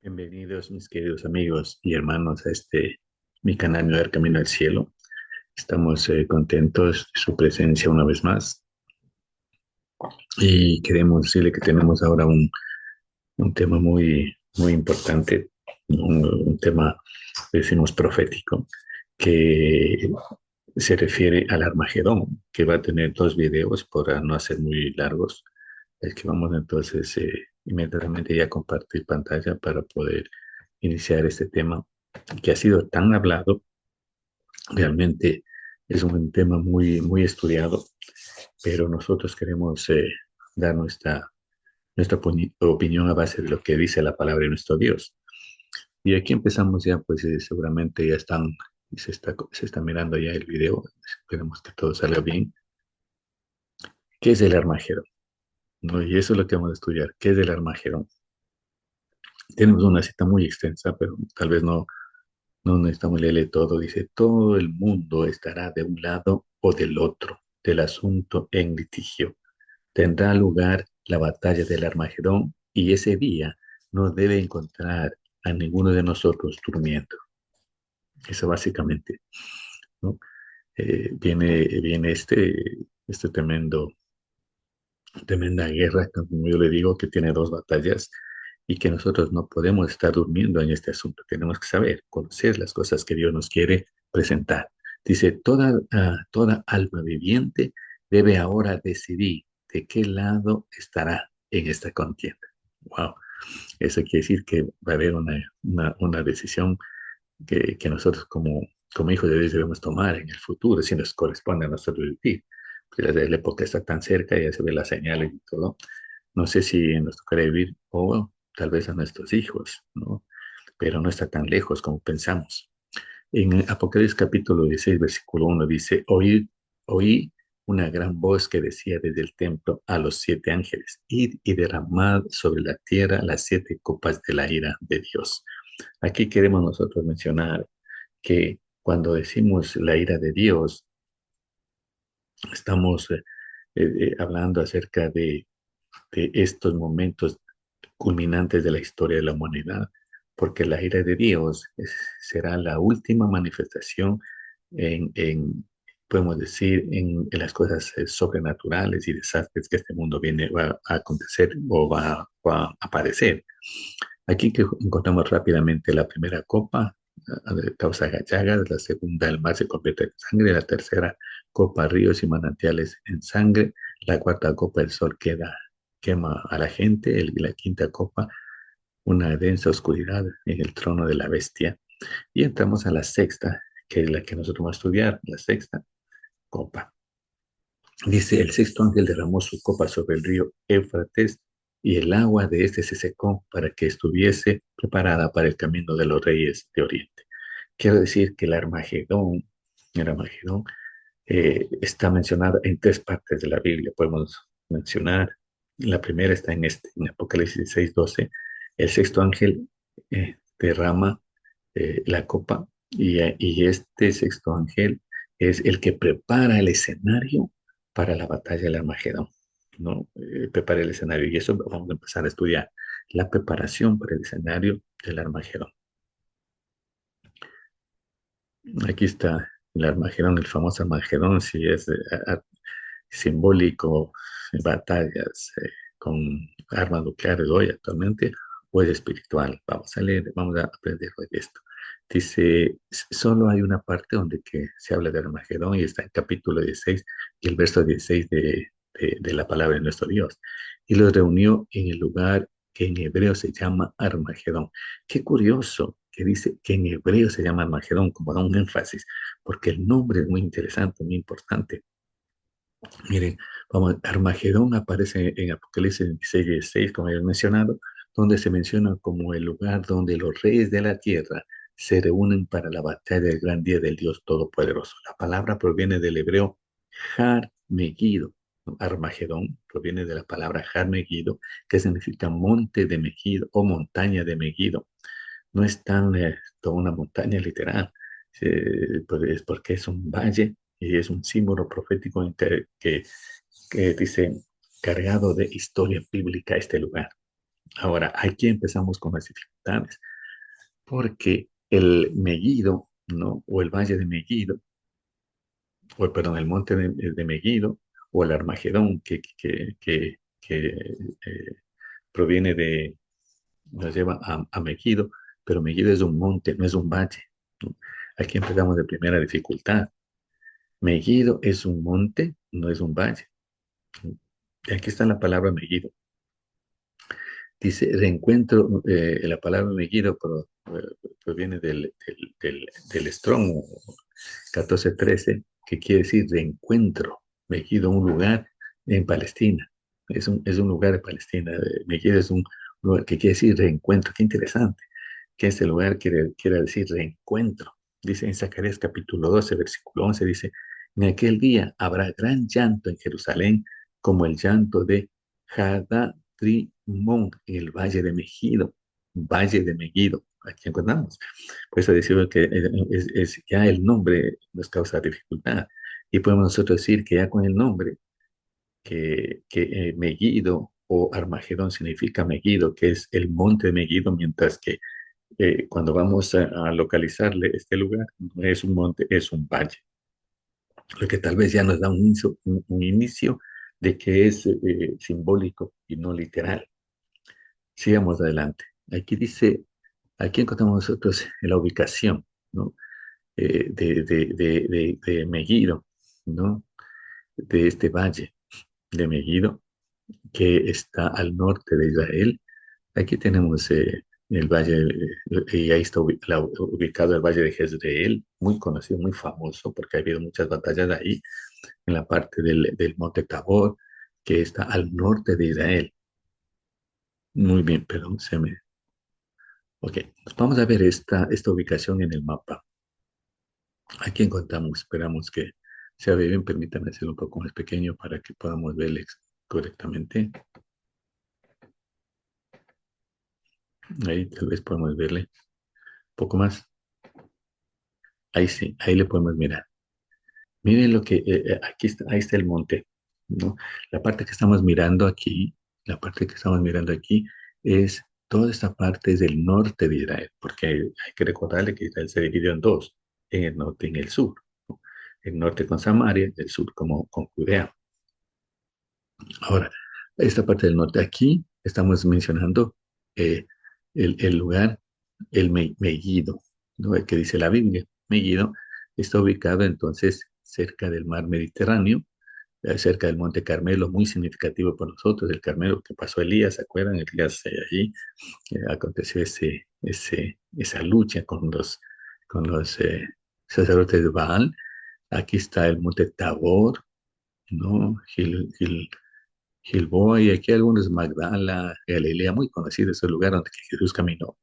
Bienvenidos, mis queridos amigos y hermanos, a mi canal Nuevo Camino al Cielo. Estamos contentos de su presencia una vez más y queremos decirle que tenemos ahora un tema muy importante, un tema, decimos, profético, que se refiere al Armagedón, que va a tener dos videos para no hacer muy largos. Es que vamos entonces inmediatamente ya a compartir pantalla para poder iniciar este tema que ha sido tan hablado. Realmente es un tema muy estudiado, pero nosotros queremos dar nuestra opinión a base de lo que dice la palabra de nuestro Dios. Y aquí empezamos ya, pues seguramente ya se está mirando ya el video. Esperemos que todo salga bien. ¿Qué es el Armagedón? ¿No? Y eso es lo que vamos a estudiar. ¿Qué es el Armagedón? Tenemos una cita muy extensa, pero tal vez no necesitamos leerle todo. Dice, todo el mundo estará de un lado o del otro del asunto en litigio. Tendrá lugar la batalla del Armagedón y ese día no debe encontrar a ninguno de nosotros durmiendo. Eso básicamente, ¿no? Viene este tremenda guerra, como yo le digo, que tiene dos batallas y que nosotros no podemos estar durmiendo en este asunto. Tenemos que saber, conocer las cosas que Dios nos quiere presentar. Dice, toda alma viviente debe ahora decidir de qué lado estará en esta contienda. Wow, eso quiere decir que va a haber una decisión que nosotros como hijos de Dios debemos tomar en el futuro, si nos corresponde a nosotros vivir. Porque la época está tan cerca, ya se ve las señales y todo. No sé si nos tocará vivir o tal vez a nuestros hijos, ¿no? Pero no está tan lejos como pensamos. En Apocalipsis capítulo 16, versículo 1 dice, oí una gran voz que decía desde el templo a los siete ángeles, id y derramad sobre la tierra las siete copas de la ira de Dios. Aquí queremos nosotros mencionar que cuando decimos la ira de Dios, estamos hablando acerca de estos momentos culminantes de la historia de la humanidad, porque la ira de Dios será la última manifestación podemos decir, en las cosas sobrenaturales y desastres que este mundo va a acontecer o va a aparecer. Aquí que encontramos rápidamente la primera copa, causa llagas, la segunda, el mar se convierte en sangre, la tercera copa, ríos y manantiales en sangre, la cuarta copa, el sol quema a la gente, la quinta copa, una densa oscuridad en el trono de la bestia. Y entramos a la sexta, que es la que nosotros vamos a estudiar, la sexta copa. Dice, el sexto ángel derramó su copa sobre el río Éufrates y el agua de este se secó para que estuviese preparada para el camino de los reyes de Oriente. Quiero decir que el Armagedón está mencionado en tres partes de la Biblia. Podemos mencionar, la primera está en Apocalipsis 6:12. El sexto ángel derrama la copa y este sexto ángel es el que prepara el escenario para la batalla del Armagedón, ¿no? Prepara el escenario y eso vamos a empezar a estudiar, la preparación para el escenario del Armagedón. Aquí está el Armagedón, el famoso Armagedón, si es simbólico, batallas con armas nucleares hoy actualmente, o es espiritual. Vamos a leer, vamos a aprender hoy de esto. Dice, solo hay una parte donde que se habla de Armagedón y está en capítulo 16 y el verso 16 de la palabra de nuestro Dios. Y los reunió en el lugar que en hebreo se llama Armagedón. Qué curioso que dice que en hebreo se llama Armagedón, como da un énfasis, porque el nombre es muy interesante, muy importante. Miren, vamos, Armagedón aparece en Apocalipsis 26 y 16, como he mencionado, donde se menciona como el lugar donde los reyes de la tierra se reúnen para la batalla del gran día del Dios Todopoderoso. La palabra proviene del hebreo Har Megiddo. Armagedón proviene de la palabra Har Megiddo, que significa monte de Megiddo o montaña de Megiddo. No es tan toda una montaña literal, pues es porque es un valle y es un símbolo profético que dice cargado de historia bíblica este lugar. Ahora, aquí empezamos con las dificultades, porque el Megiddo, ¿no? O el valle de Megiddo, o perdón, el monte de Megiddo, o el Armagedón, que proviene de, nos lleva a Megiddo, pero Megiddo es un monte, no es un valle, ¿no? Aquí empezamos de primera dificultad. Megiddo es un monte, no es un valle. Y aquí está la palabra Megiddo. Dice, reencuentro, la palabra Megiddo proviene del Strong 14:13, que quiere decir reencuentro. Megiddo, un lugar en Palestina. Es un lugar de Palestina. Megiddo es un lugar que quiere decir reencuentro. Qué interesante que este lugar quiere decir reencuentro. Dice en Zacarías capítulo 12, versículo 11, dice, en aquel día habrá gran llanto en Jerusalén, como el llanto de Hadadrimón en el valle de Megiddo. Valle de Megiddo, aquí encontramos. Por eso decimos que ya el nombre nos causa dificultad. Y podemos nosotros decir que ya con el nombre, que Megiddo o Armagedón significa Megiddo, que es el monte de Megiddo, mientras que cuando vamos a localizarle este lugar, no es un monte, es un valle. Lo que tal vez ya nos da un inicio de que es simbólico y no literal. Sigamos adelante. Aquí encontramos nosotros la ubicación, ¿no? De Megiddo, ¿no? De este valle de Megiddo, que está al norte de Israel. Aquí tenemos el valle, y ahí está ubicado el valle de Jezreel, muy conocido, muy famoso, porque ha habido muchas batallas ahí, en la parte del monte Tabor, que está al norte de Israel. Muy bien, perdón, se me... Ok, pues vamos a ver esta ubicación en el mapa. Aquí encontramos, esperamos que sea bien, permítame hacerlo un poco más pequeño para que podamos verle correctamente. Ahí tal vez podemos verle un poco más. Ahí sí, ahí le podemos mirar. Miren lo que aquí está, ahí está el monte, ¿no? La parte que estamos mirando aquí, la parte que estamos mirando aquí es toda esta parte es del norte de Israel, porque hay que recordarle que Israel se dividió en dos, en el norte y en el sur, ¿no? El norte con Samaria, el sur como con Judea. Ahora, esta parte del norte, aquí estamos mencionando eh, el lugar, Megiddo, ¿no? El que dice la Biblia. Megiddo está ubicado entonces cerca del mar Mediterráneo, cerca del Monte Carmelo, muy significativo para nosotros, el Carmelo que pasó Elías, ¿se acuerdan? Elías allí aconteció esa lucha con los sacerdotes de Baal. Aquí está el Monte Tabor, ¿no? Gilboa, y aquí algunos Magdala, Galilea, muy conocidos, el lugar donde Jesús caminó.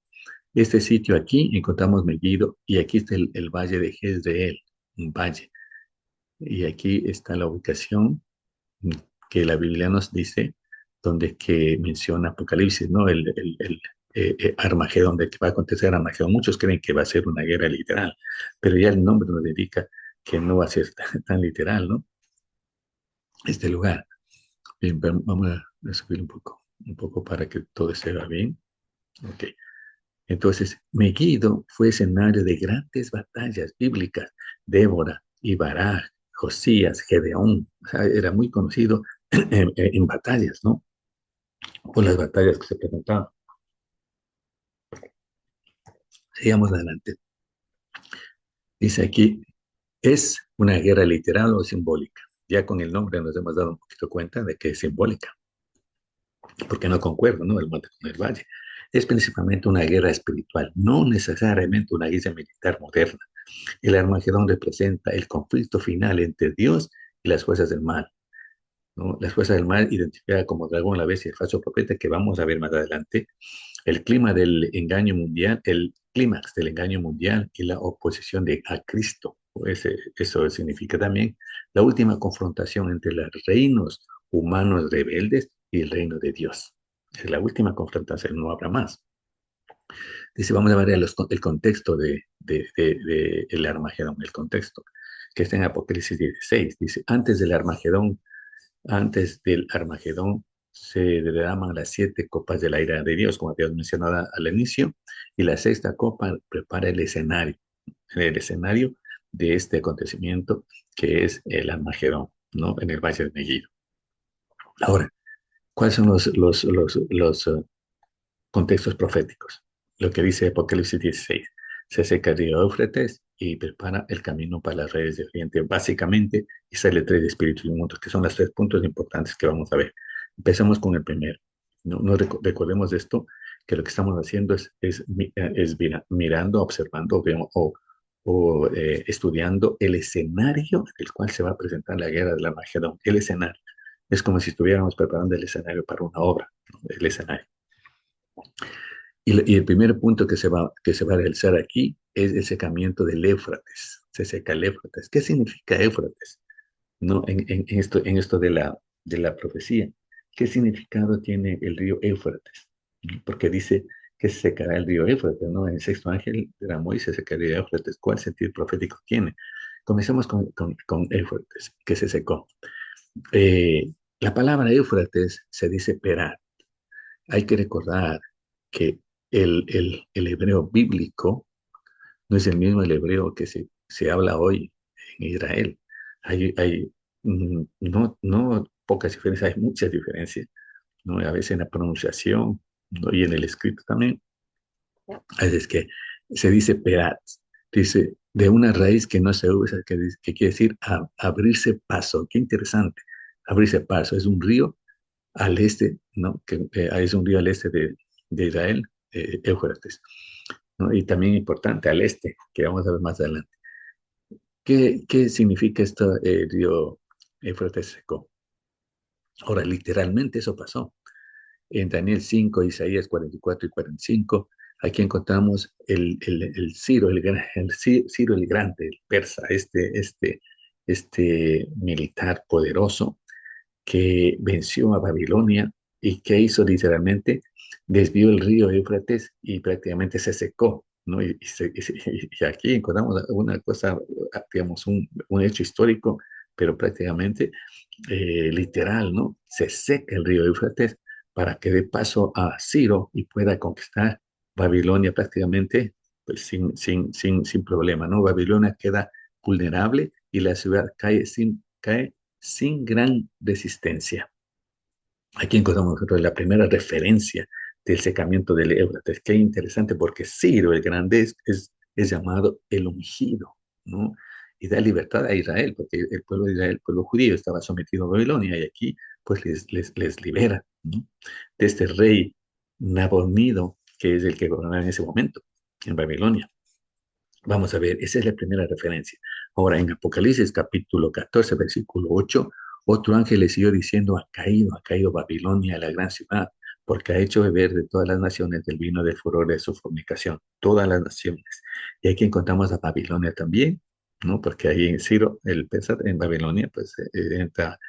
Este sitio aquí encontramos Megiddo, y aquí está el valle de Jezreel, un valle. Y aquí está la ubicación que la Biblia nos dice, donde que menciona Apocalipsis, ¿no? Armagedón, de que va a acontecer Armagedón. Muchos creen que va a ser una guerra literal, pero ya el nombre nos indica que no va a ser tan literal, ¿no? Este lugar. Bien, vamos a subir un poco para que todo se vea bien. Ok. Entonces, Megiddo fue escenario de grandes batallas bíblicas. Débora y Barak, Josías, Gedeón. O sea, era muy conocido en batallas, ¿no? Por las batallas que se presentaban. Sigamos adelante. Dice aquí, ¿es una guerra literal o simbólica? Ya con el nombre nos hemos dado un poquito cuenta de que es simbólica, porque no concuerdo, ¿no? El monte con el valle. Es principalmente una guerra espiritual, no necesariamente una guerra militar moderna. El Armagedón representa el conflicto final entre Dios y las fuerzas del mal, ¿no? Las fuerzas del mal identificadas como dragón, la bestia y el falso profeta, que vamos a ver más adelante. El clima del engaño mundial, el clímax del engaño mundial y la oposición a Cristo. Eso significa también la última confrontación entre los reinos humanos rebeldes y el reino de Dios. Es la última confrontación, no habrá más. Dice, vamos a ver el contexto de el Armagedón, el contexto, que está en Apocalipsis 16. Dice, antes del Armagedón, se derraman las 7 copas de la ira de Dios, como habíamos mencionado al inicio, y la sexta copa prepara el escenario de este acontecimiento que es el Armagedón, ¿no? En el Valle de Megiddo. Ahora, ¿cuáles son los contextos proféticos? Lo que dice Apocalipsis 16. Se seca el río Éufrates y prepara el camino para las redes de Oriente, básicamente, y sale tres espíritus inmundos, que son los 3 puntos importantes que vamos a ver. Empezamos con el primero. No recordemos esto, que lo que estamos haciendo es mirando, observando estudiando el escenario en el cual se va a presentar la guerra del Armagedón. El escenario. Es como si estuviéramos preparando el escenario para una obra, ¿no? El escenario. Y el primer punto que se va a realizar aquí es el secamiento del Éufrates. Se seca el Éufrates. ¿Qué significa Éufrates? ¿No? En esto de la profecía. ¿Qué significado tiene el río Éufrates? Porque dice que se secará el río Éufrates, ¿no? En el sexto ángel derramó y se secará el río Éufrates. ¿Cuál sentido profético tiene? Comencemos con Éufrates, que se secó. La palabra Éufrates se dice Perat. Hay que recordar que el hebreo bíblico no es el mismo el hebreo que se habla hoy en Israel. No pocas diferencias, hay muchas diferencias, ¿no? A veces en la pronunciación, ¿no? Y en el escrito también. Así es que se dice perat, dice de una raíz que no se usa, que quiere decir abrirse paso. Qué interesante, abrirse paso. Es un río al este, ¿no? Es un río al este de Israel, Éufrates, ¿no? Y también importante al este, que vamos a ver más adelante. ¿Qué significa esto, río Éufrates seco? Ahora, literalmente eso pasó. En Daniel 5, Isaías 44 y 45, aquí encontramos el Ciro, Ciro el Grande, el persa, este militar poderoso que venció a Babilonia y que hizo literalmente, desvió el río Éufrates y prácticamente se secó, ¿no? Y aquí encontramos una cosa, digamos, un hecho histórico, pero prácticamente literal, ¿no? Se seca el río Éufrates para que dé paso a Ciro y pueda conquistar Babilonia prácticamente pues, sin problema, ¿no? Babilonia queda vulnerable y la ciudad cae sin gran resistencia. Aquí encontramos nosotros la primera referencia del secamiento del Éufrates. Qué interesante porque Ciro el Grande es llamado el ungido, ¿no? Y da libertad a Israel, porque el pueblo de Israel, el pueblo judío, estaba sometido a Babilonia y aquí pues les libera, ¿no? De este rey Nabonido, que es el que gobernaba en ese momento en Babilonia. Vamos a ver, esa es la primera referencia. Ahora, en Apocalipsis capítulo 14, versículo 8, otro ángel le siguió diciendo, ha caído Babilonia, la gran ciudad, porque ha hecho beber de todas las naciones del vino del furor de su fornicación, todas las naciones. Y aquí encontramos a Babilonia también, ¿no? Porque ahí en Ciro, el Pesar en Babilonia, pues entra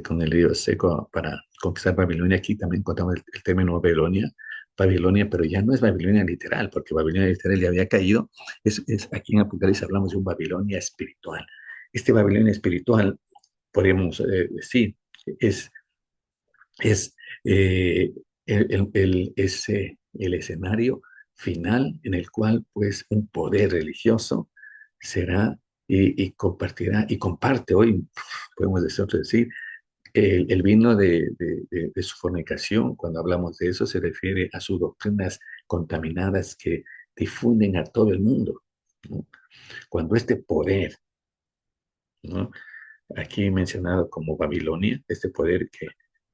con el río seco para conquistar Babilonia. Aquí también encontramos el término Babilonia, pero ya no es Babilonia literal, porque Babilonia literal ya había caído. Aquí en Apocalipsis hablamos de un Babilonia espiritual. Este Babilonia espiritual, podemos decir, es, es eh, el escenario final en el cual pues un poder religioso será y compartirá y comparte hoy, podemos decir, el vino de su fornicación. Cuando hablamos de eso, se refiere a sus doctrinas contaminadas que difunden a todo el mundo, ¿no? Cuando este poder, ¿no? Aquí mencionado como Babilonia, este poder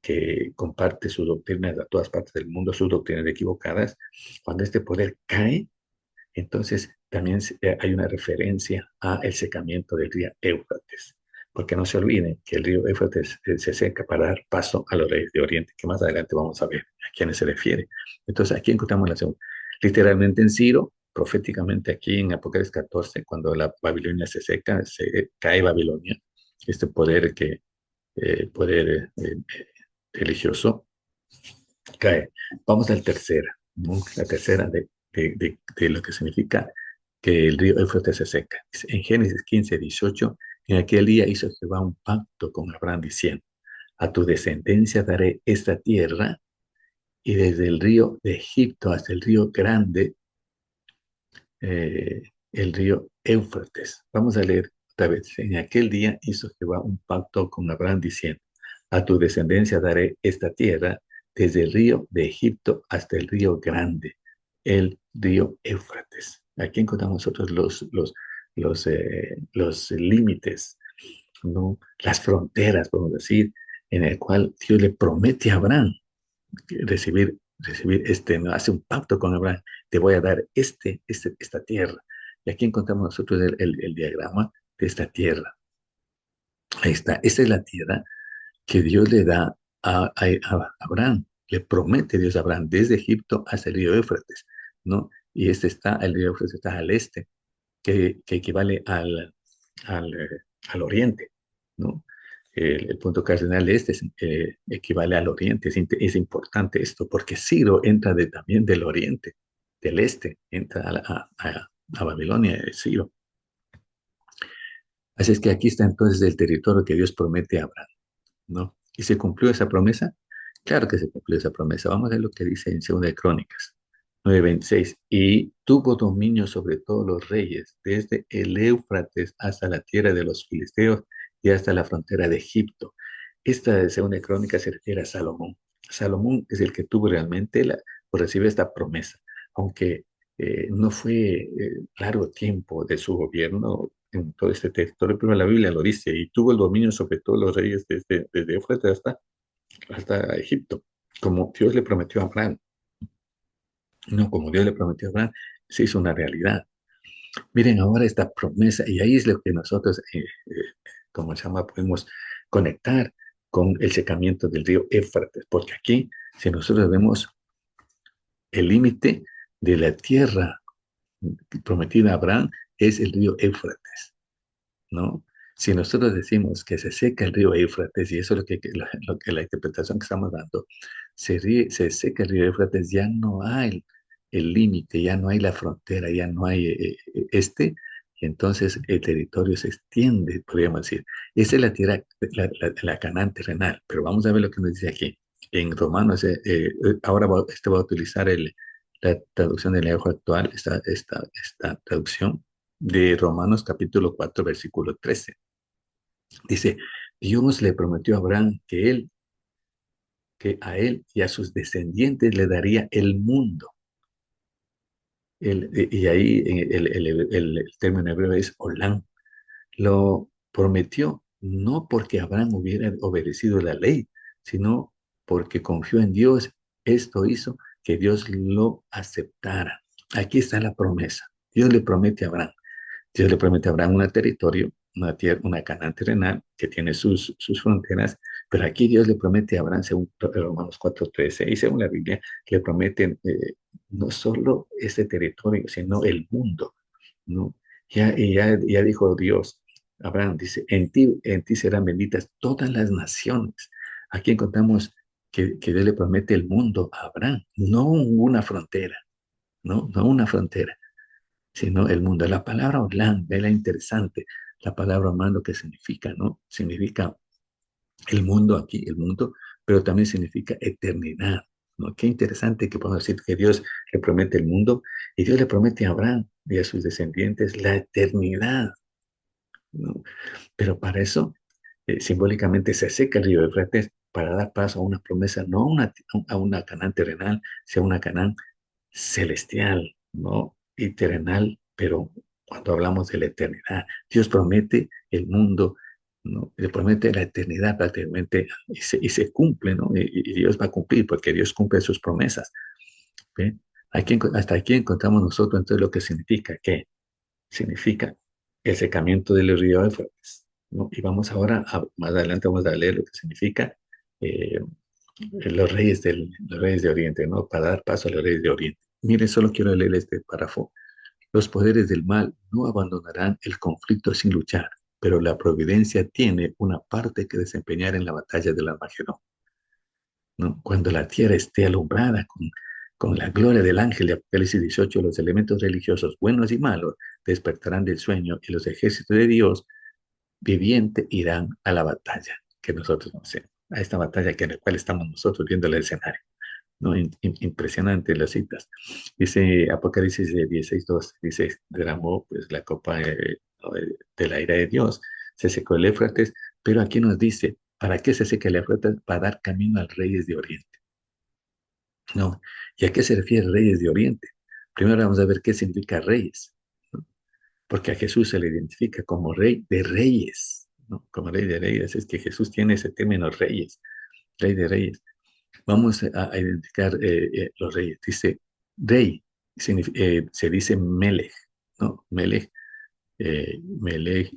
que comparte sus doctrinas a todas partes del mundo, sus doctrinas equivocadas, cuando este poder cae, entonces también hay una referencia a el secamiento del río Éufrates, porque no se olviden que el río Éufrates se seca para dar paso a los reyes de Oriente, que más adelante vamos a ver a quiénes se refiere. Entonces aquí encontramos la segunda. Literalmente en Ciro, proféticamente aquí en Apocalipsis 14, cuando la Babilonia se seca, se cae Babilonia, este poder religioso cae. Vamos al tercero, ¿no? La tercera de lo que significa que el río Éufrates se seca. En Génesis 15, 18, en aquel día hizo Jehová un pacto con Abraham diciendo, a tu descendencia daré esta tierra, y desde el río de Egipto hasta el río grande, el río Éufrates. Vamos a leer otra vez. En aquel día hizo Jehová un pacto con Abraham diciendo, a tu descendencia daré esta tierra, desde el río de Egipto hasta el río grande, el río Éufrates. Aquí encontramos nosotros los límites, ¿no? Las fronteras, podemos decir, en el cual Dios le promete a Abraham recibir ¿no? Hace un pacto con Abraham, te voy a dar esta tierra. Y aquí encontramos nosotros el diagrama de esta tierra. Ahí está, esta es la tierra que Dios le da a Abraham. Le promete Dios a Abraham desde Egipto hasta el río Éufrates, ¿no? Y el río Éufrates está al este, que equivale al oriente, ¿no? El punto cardinal de este equivale al oriente. Es importante esto porque Ciro entra también del oriente, del este, entra a Babilonia, Ciro. Así es que aquí está entonces el territorio que Dios promete a Abraham, ¿no? ¿Y se cumplió esa promesa? Claro que se cumplió esa promesa. Vamos a ver lo que dice en Segunda de Crónicas 9:26. Y tuvo dominio sobre todos los reyes, desde el Éufrates hasta la tierra de los filisteos y hasta la frontera de Egipto. Esta de Segunda de Crónicas se refiere a Salomón. Salomón es el que tuvo realmente por recibir esta promesa, aunque no fue largo tiempo de su gobierno en todo este territorio, pero la Biblia lo dice, y tuvo el dominio sobre todos los reyes desde Éufrates hasta Egipto, como Dios le prometió a Abraham. No, como Dios le prometió a Abraham, se hizo una realidad. Miren ahora esta promesa, y ahí es lo que nosotros, como se llama, podemos conectar con el secamiento del río Éufrates, porque aquí, si nosotros vemos el límite de la tierra prometida a Abraham, es el río Éufrates, ¿no? Si nosotros decimos que se seca el río Éufrates, y eso es lo que la interpretación que estamos dando, se seca el río Éufrates, ya no hay el límite, ya no hay la frontera, ya no hay y entonces el territorio se extiende, podríamos decir. Esa es la tierra, la Canaán terrenal, pero vamos a ver lo que nos dice aquí. En Romanos, ahora va a utilizar la traducción del lenguaje actual, esta traducción de Romanos capítulo 4, versículo 13. Dice, Dios le prometió a Abraham que a él y a sus descendientes le daría el mundo. Y ahí el término hebreo es Olam. Lo prometió no porque Abraham hubiera obedecido la ley, sino porque confió en Dios. Esto hizo que Dios lo aceptara. Aquí está la promesa. Dios le promete a Abraham. Dios le promete a Abraham un territorio, una tierra, una Canaán terrenal que tiene sus fronteras, pero aquí Dios le promete a Abraham, según Romanos 4:13, y según la Biblia, le promete no solo este territorio, sino el mundo, ¿no? Ya dijo Dios, Abraham dice, en ti serán benditas todas las naciones. Aquí encontramos que Dios le promete el mundo a Abraham, no una frontera, no una frontera sino el mundo. La palabra Olam, es la interesante, la palabra Olam lo que significa, ¿no? Significa el mundo aquí, el mundo, pero también significa eternidad, ¿no? Qué interesante que podemos decir que Dios le promete el mundo y Dios le promete a Abraham y a sus descendientes la eternidad, ¿no? Pero para eso, simbólicamente se seca el río Éufrates para dar paso a una promesa, no a una Canaán terrenal, sino a una Canaán celestial, ¿no? Y terrenal, pero cuando hablamos de la eternidad, Dios promete el mundo, ¿no? Le promete la eternidad prácticamente y se cumple, ¿no? Y Dios va a cumplir porque Dios cumple sus promesas, ¿ve? Hasta aquí encontramos nosotros entonces lo que significa, ¿qué? Significa el secamiento del río Éufrates, ¿no? Y vamos ahora, más adelante vamos a leer lo que significa eh, los reyes de Oriente, ¿no? Para dar paso a los reyes de Oriente. Miren, solo quiero leer este párrafo. Los poderes del mal no abandonarán el conflicto sin luchar, pero la providencia tiene una parte que desempeñar en la batalla del Armagedón, ¿no? Cuando la tierra esté alumbrada con la gloria del ángel de Apocalipsis 18, los elementos religiosos buenos y malos despertarán del sueño y los ejércitos de Dios viviente irán a la batalla que nosotros no hacemos. a esta batalla que en la cual estamos nosotros viendo el escenario. ¿No? Impresionante las citas. Dice Apocalipsis 16:2, dice, derramó pues la copa de la ira de Dios, se secó el Éufrates, pero aquí nos dice, ¿para qué se seca el Éufrates? Para dar camino a reyes de Oriente. ¿No? ¿Y a qué se refiere reyes de Oriente? Primero vamos a ver qué significa reyes, ¿no? Porque a Jesús se le identifica como rey de reyes, ¿no? Como rey de reyes, es que Jesús tiene ese término reyes, rey de reyes. Vamos a identificar los reyes. Dice rey, se dice Melech, ¿no? Melech,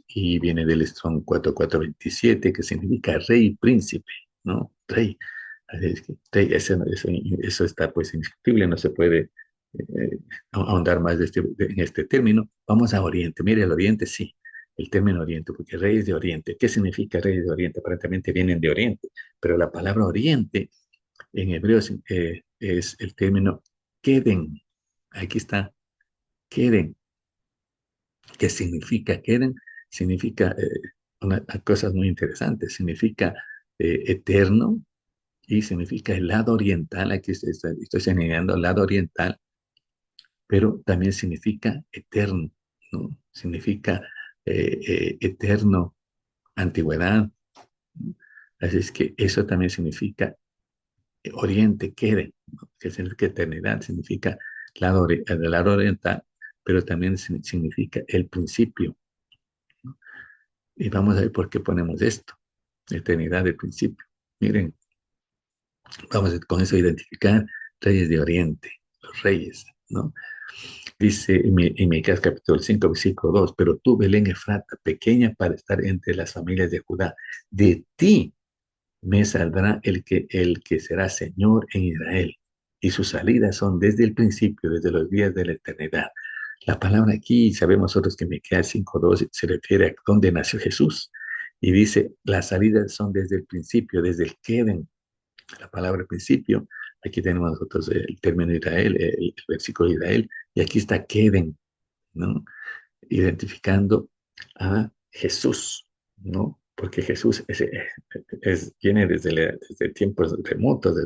y viene del Strong 4427, que significa rey y príncipe, ¿no? Rey. Así es que rey, eso está pues indiscutible, no se puede ahondar más en este término. Vamos a Oriente. Mire, el Oriente sí, el término Oriente, porque reyes de Oriente. ¿Qué significa reyes de Oriente? Aparentemente vienen de Oriente, pero la palabra Oriente en hebreo es el término Keden. Aquí está, Keden. ¿Qué significa Keden? Significa cosas muy interesantes. Significa eterno y significa el lado oriental. Aquí estoy señalando el lado oriental, pero también significa eterno, ¿no? Significa eterno, antigüedad. ¿No? Así es que eso también significa oriente, Keren, ¿no? Que significa eternidad, significa el lado oriental, pero también significa el principio, ¿no? Y vamos a ver por qué ponemos esto, eternidad de principio. Miren, vamos con eso a identificar reyes de Oriente, los reyes, ¿no? Dice en Miqueas capítulo 5, versículo 2, pero tú, Belén Efrata, pequeña para estar entre las familias de Judá, de ti me saldrá el que será Señor en Israel, y sus salidas son desde el principio, desde los días de la eternidad. La palabra aquí, sabemos nosotros que Miqueas 5:2 se refiere a donde nació Jesús, y dice, las salidas son desde el principio, desde el Queden, la palabra principio. Aquí tenemos nosotros el término Israel, el versículo de Israel, y aquí está Queden, ¿no? Identificando a Jesús, ¿no? Porque Jesús viene desde tiempos remotos,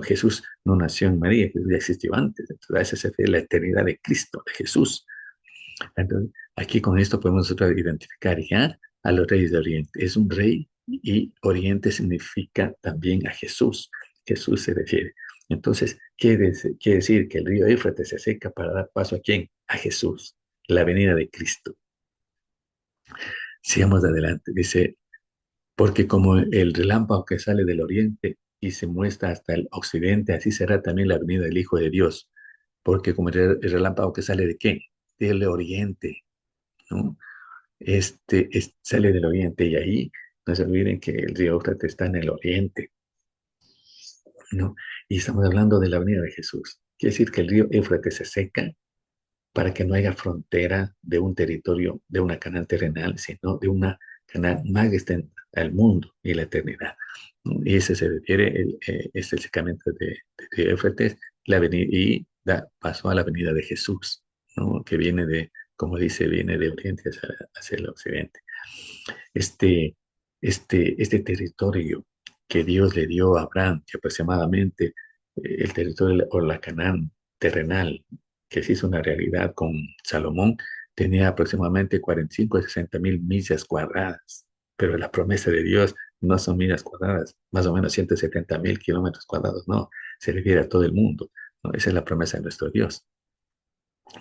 Jesús no nació en María, Jesús ya existió antes, entonces a esa se refiere la eternidad de Cristo, de Jesús. Entonces, aquí con esto podemos nosotros identificar ya a los reyes de Oriente. Es un rey y Oriente significa también a Jesús. Jesús se refiere. Entonces, quiere decir que el río Éufrates se seca para dar paso a quién? A Jesús, la venida de Cristo. Sigamos adelante. Dice, porque como el relámpago que sale del oriente y se muestra hasta el occidente, así será también la venida del Hijo de Dios. Porque como el relámpago que sale de qué? Del oriente, ¿no? Sale del oriente y ahí no se olviden que el río Éufrates está en el oriente, ¿no? Y estamos hablando de la venida de Jesús. Quiere decir que el río Éufrates se seca para que no haya frontera de un territorio, de una canal terrenal, sino de una canal más extensa al mundo y la eternidad, ¿no? Y ese se refiere, es el secamiento de río Éufrates, y da paso a la venida de Jesús, ¿no? Que viene como dice, viene de oriente hacia el occidente. Este, este territorio que Dios le dio a Abraham, que aproximadamente el territorio o la Canaán terrenal, que se hizo una realidad con Salomón, tenía aproximadamente 45 a 60 mil millas cuadradas, pero la promesa de Dios no son millas cuadradas, más o menos 170 mil kilómetros cuadrados, no, se refiere a todo el mundo, ¿no? Esa es la promesa de nuestro Dios.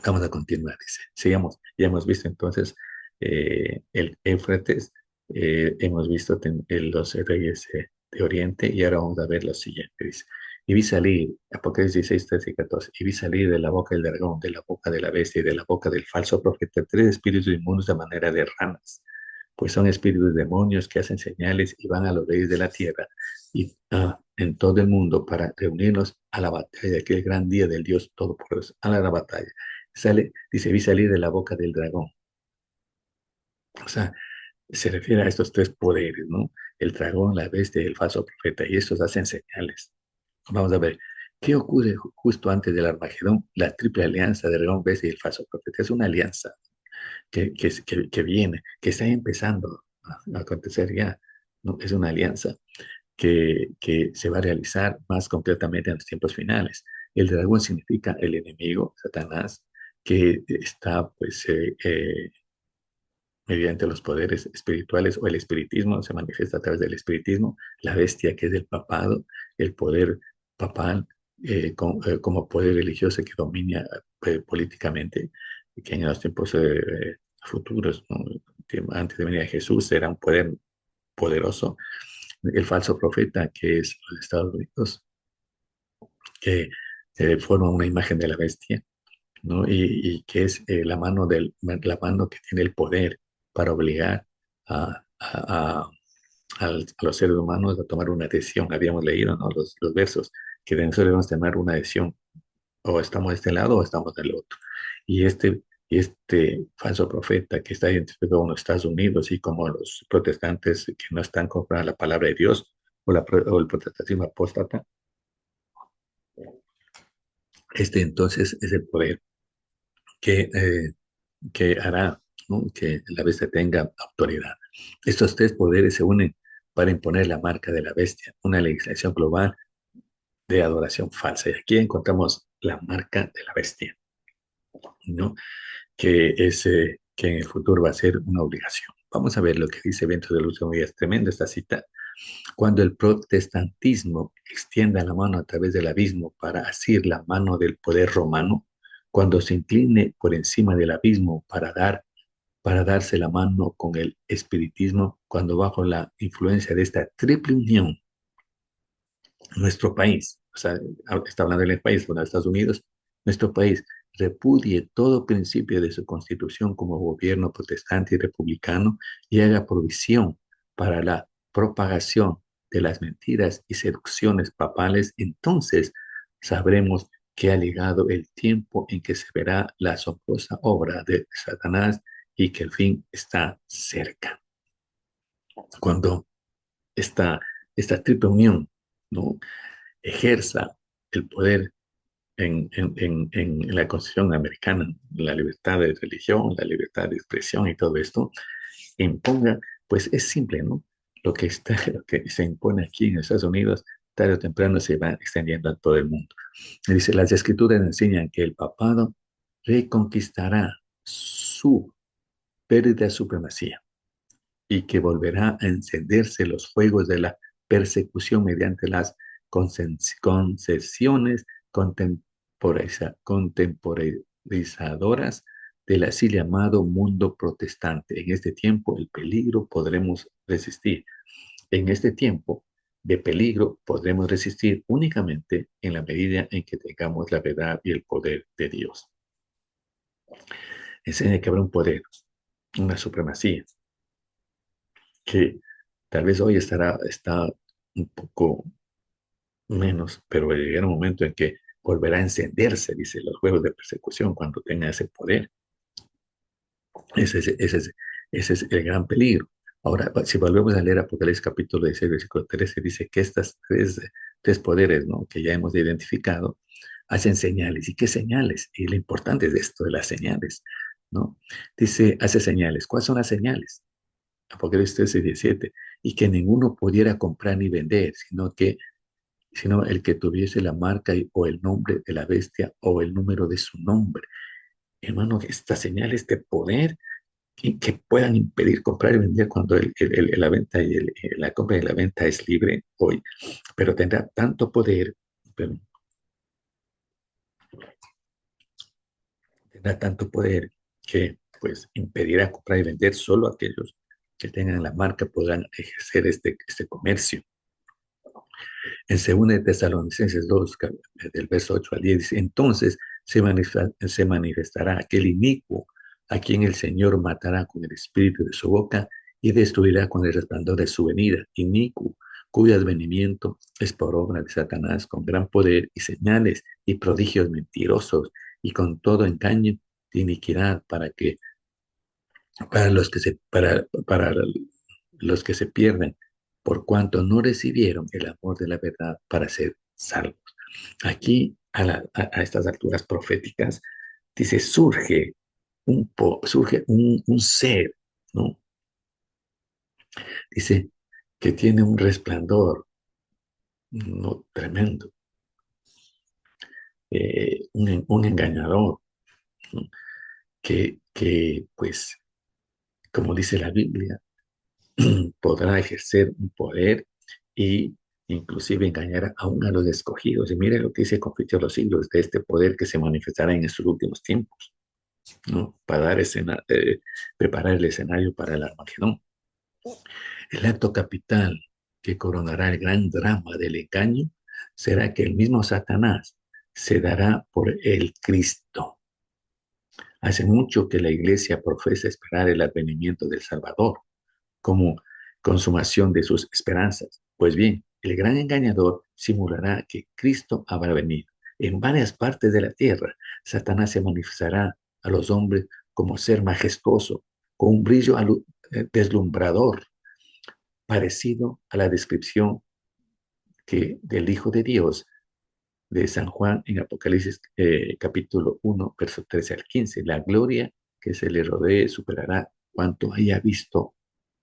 Vamos a continuar, dice. Sigamos. Ya hemos visto entonces el Éufrates, hemos visto los reyes de Oriente y ahora vamos a ver lo siguiente, dice. Y vi salir, Apocalipsis 16, 13 y 14, y vi salir de la boca del dragón, de la boca de la bestia y de la boca del falso profeta, tres espíritus inmundos de manera de ranas, pues son espíritus demonios que hacen señales y van a los reyes de la tierra y en todo el mundo para reunirnos a la batalla, de aquel gran día del Dios Todopoderoso, a la batalla. Dice, vi salir de la boca del dragón. O sea, se refiere a estos tres poderes, ¿no? El dragón, la bestia y el falso profeta, y estos hacen señales. Vamos a ver, ¿qué ocurre justo antes del Armagedón? La triple alianza de dragón, bestia y el falso profeta. Es una alianza que viene, que está empezando a acontecer ya, ¿no? Es una alianza que se va a realizar más concretamente en los tiempos finales. El dragón significa el enemigo, Satanás, que está pues mediante los poderes espirituales o el espiritismo, se manifiesta a través del espiritismo, la bestia que es el papado, el poder papal como poder religioso que domina políticamente, que en los tiempos futuros, ¿no? Antes de venir a Jesús, era un poder poderoso. El falso profeta, que es los Estados Unidos, que forma una imagen de la bestia, ¿no? Y que es la mano que tiene el poder para obligar a los seres humanos a tomar una decisión. Habíamos leído, ¿no? Los versos que nosotros debemos tomar una decisión, o estamos de este lado o estamos del otro. Y este falso profeta que está identificado en los Estados Unidos y como los protestantes que no están conforme a la palabra de Dios o el protestantismo apóstata, este entonces es el poder que, eh, que hará, ¿no? Que la bestia tenga autoridad. Estos tres poderes se unen para imponer la marca de la bestia, una legislación global de adoración falsa. Y aquí encontramos la marca de la bestia, ¿no? Que en el futuro va a ser una obligación. Vamos a ver lo que dice dentro de los últimos días. Tremenda esta cita. Cuando el protestantismo extienda la mano a través del abismo para asir la mano del poder romano, cuando se incline por encima del abismo para darse la mano con el espiritismo, cuando bajo la influencia de esta triple unión, nuestro país, o sea, está hablando del país, bueno, Estados Unidos, nuestro país repudie todo principio de su constitución como gobierno protestante y republicano y haga provisión para la propagación de las mentiras y seducciones papales, entonces sabremos que ha llegado el tiempo en que se verá la asombrosa obra de Satanás y que el fin está cerca. Cuando esta triple unión, ¿no? Ejerza el poder en la Constitución americana, la libertad de religión, la libertad de expresión y todo esto, imponga, pues es simple, ¿no? Lo que se impone aquí en Estados Unidos, tarde o temprano se va extendiendo a todo el mundo. Y dice, las escrituras enseñan que el papado reconquistará su pérdida supremacía y que volverá a encenderse los fuegos de la persecución mediante las concesiones contemporarizadoras del así llamado mundo protestante. En este tiempo el peligro podremos resistir. En este tiempo de peligro podremos resistir únicamente en la medida en que tengamos la verdad y el poder de Dios. Enseña que habrá un poder, una supremacía, que tal vez hoy está un poco menos, pero llegará un momento en que volverá a encenderse, dice, los juegos de persecución cuando tenga ese poder. Ese es el gran peligro. Ahora, si volvemos a leer Apocalipsis capítulo 16, versículo 13, dice que estas tres poderes, ¿no? Que ya hemos identificado, hacen señales. ¿Y qué señales? Y lo importante es esto de las señales, ¿no? Dice, hace señales. ¿Cuáles son las señales? Apocalipsis 13, 17. Y que ninguno pudiera comprar ni vender, sino el que tuviese la marca o el nombre de la bestia o el número de su nombre. Hermano, estas señales de poder que puedan impedir comprar y vender cuando la venta y la compra y la venta es libre hoy, pero tendrá tanto poder, pero tendrá tanto poder que pues impedirá comprar y vender. Solo aquellos que tengan la marca podrán ejercer este comercio. En 2 de Tesalonicenses 2, del verso 8 al 10, dice, entonces se manifestará aquel inicuo a quien el Señor matará con el espíritu de su boca y destruirá con el resplandor de su venida. Inicuo, cuyo advenimiento es por obra de Satanás, con gran poder y señales y prodigios mentirosos y con todo engaño de iniquidad para los que se pierden, por cuanto no recibieron el amor de la verdad para ser salvos. Aquí, a estas alturas proféticas, dice, surge un ser, ¿no? Dice que tiene un resplandor, no, tremendo, un engañador, ¿no? Pues, como dice la Biblia, podrá ejercer un poder y inclusive engañar aún a los escogidos. Y mire lo que dice Conflicto de los Siglos, de este poder que se manifestará en estos últimos tiempos, ¿no? Para preparar el escenario para el Armagedón. El acto capital que coronará el gran drama del engaño será que el mismo Satanás se dará por el Cristo. Hace mucho que la iglesia profesa esperar el advenimiento del Salvador como consumación de sus esperanzas. Pues bien, el gran engañador simulará que Cristo habrá venido. En varias partes de la tierra, Satanás se manifestará a los hombres como ser majestuoso, con un brillo deslumbrador, parecido a la descripción del Hijo de Dios de San Juan en Apocalipsis capítulo 1, verso 13 al 15. La gloria que se le rodee superará cuanto haya visto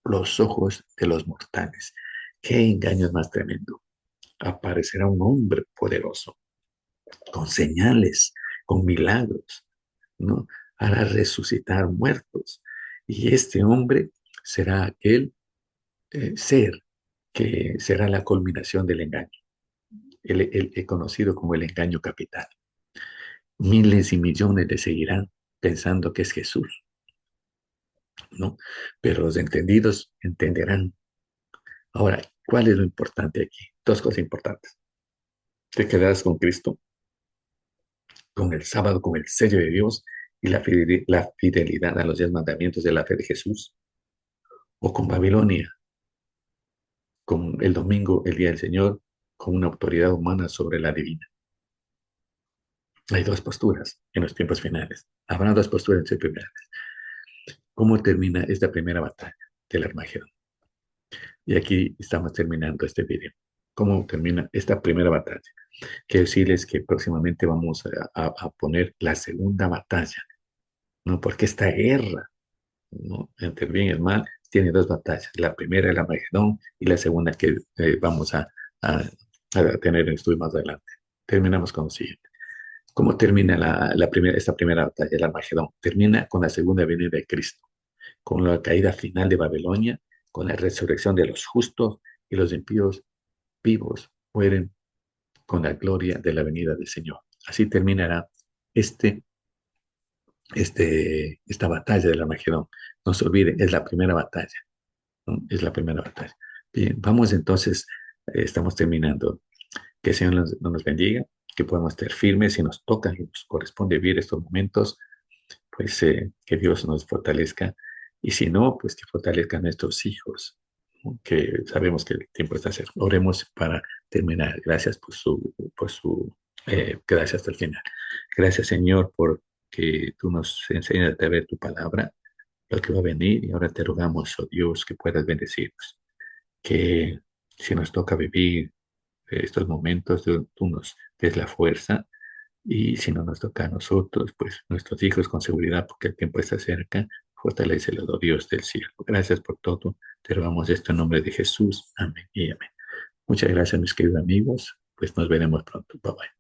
los ojos de los mortales. ¿Qué engaño es más tremendo? Aparecerá un hombre poderoso, con señales, con milagros, ¿no? Hará resucitar muertos. Y este hombre será aquel ser que será la culminación del engaño, el conocido como el engaño capital. Miles y millones le seguirán pensando que es Jesús, ¿no? Pero los entendidos entenderán. Ahora, ¿cuál es lo importante aquí? Dos cosas importantes. Te quedarás con Cristo, con el sábado, con el sello de Dios y la fidelidad a los 10 mandamientos de la fe de Jesús, o con Babilonia, con el domingo, el día del Señor, con una autoridad humana sobre la divina. Hay dos posturas en los tiempos finales. Habrá dos posturas en los tiempos finales. ¿Cómo termina esta primera batalla del Armagedón? Y aquí estamos terminando este video. ¿Cómo termina esta primera batalla? Quiero decirles que próximamente vamos a poner la segunda batalla, ¿no? Porque esta guerra, ¿no? Entre el bien y el mal tiene dos batallas. La primera, el Armagedón, y la segunda que vamos a, a tener en estudio más adelante. Terminamos con lo siguiente. ¿Cómo termina esta primera batalla, el Armagedón? Termina con la segunda venida de Cristo, con la caída final de Babilonia, con la resurrección de los justos y los impíos vivos mueren con la gloria de la venida del Señor. Así terminará este, esta batalla del Armagedón. No se olvide, es la primera batalla, ¿no? Es la primera batalla. Bien, vamos entonces, estamos terminando. Que el Señor nos bendiga, que podamos estar firmes si nos toca y nos corresponde vivir estos momentos, pues que Dios nos fortalezca. Y si no, pues que fortalezca a nuestros hijos, ¿no? Que sabemos que el tiempo está cerca. Oremos para terminar. Gracias gracias hasta el final. Gracias, Señor, por que tú nos enseñas a ver tu palabra, lo que va a venir. Y ahora te rogamos, oh Dios, que puedas bendecirnos. Que si nos toca vivir estos momentos, tú nos des la fuerza. Y si no nos toca a nosotros, pues nuestros hijos con seguridad, porque el tiempo está cerca, fortalécelos, oh Dios del cielo. Gracias por todo. Te rogamos esto en nombre de Jesús. Amén y amén. Muchas gracias, mis queridos amigos. Pues nos veremos pronto. Bye bye.